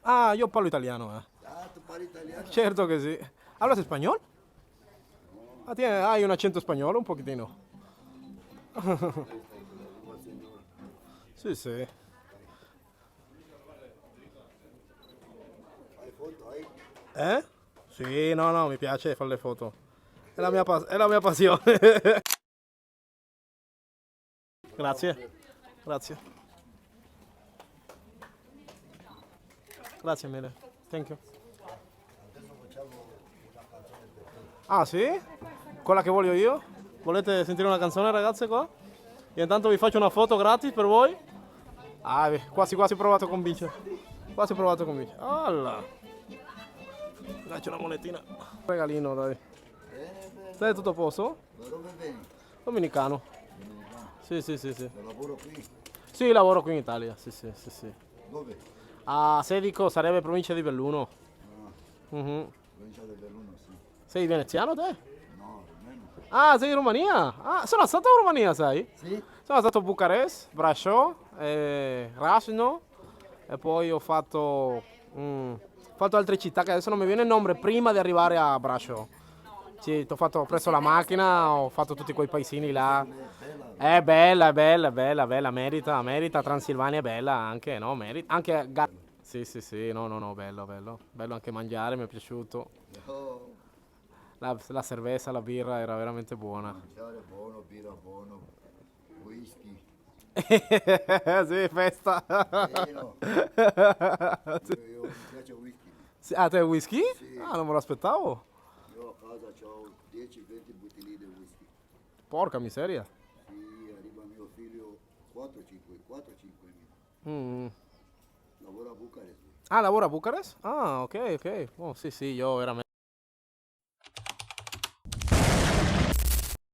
Ah, io parlo italiano, Ah, tu parli italiano? Certo che sì. ¿Hablas español? Ah, hay un acento español un poquitino. Sì, sì. Hai foto, hai? Eh? Sì, no, no, mi piace fare le foto. È la mia passione. Grazie. Grazie. Grazie mille. Thank you. Adesso facciamo una canzone per te. Ah, sì? Quella che voglio io? Volete sentire una canzone, ragazze, qua? Io intanto vi faccio una foto gratis per voi. Ah, quasi quasi ho provato a convincere. Quasi ho provato a convincere. Alla. Dacci una monetina. Regalino, dai. Bene, bene. Stai tutto a posto? Da dove vieni? Dominicano. Dominicano. Sì, sì, sì, sì. Da lavoro qui? Sì, lavoro qui in Italia. Sì, sì, sì, sì. Dove? A Sedico sarebbe provincia di Belluno. Ah, Mhm. provincia del Belluno, sì. Sei veneziano te? No, almeno. Ah, sei in Romania? Ah, sono stato in Romania, sai? Sì? Sono stato a Bucarest, Brasov, Rasno e poi ho fatto altre città che adesso non mi viene il nome prima di arrivare a Brasov. Sì, ho preso la macchina, ho fatto tutti quei paesini là. È bella. È bella, è bella, è bella, bella, merita, merita. Transilvania è bella anche, no? Merita. Anche Sì, sì, sì, no, no, no, bello, bello. Bello anche mangiare, mi è piaciuto. Oh, La cerveza, la birra era veramente buona. mangiare buono, birra buono, whisky. Sì, festa. No, io mi piace whisky. Sì, ah, te whisky? Sì, Ah, non me lo aspettavo. io a casa ho 10-20 bottiglie di whisky. Porca miseria. Sì, arriva mio figlio 4-5 Mm. lavora a Bucarest. Ah, lavora a Bucarest? Ah, ok, ok. Oh, sì, sì, io veramente.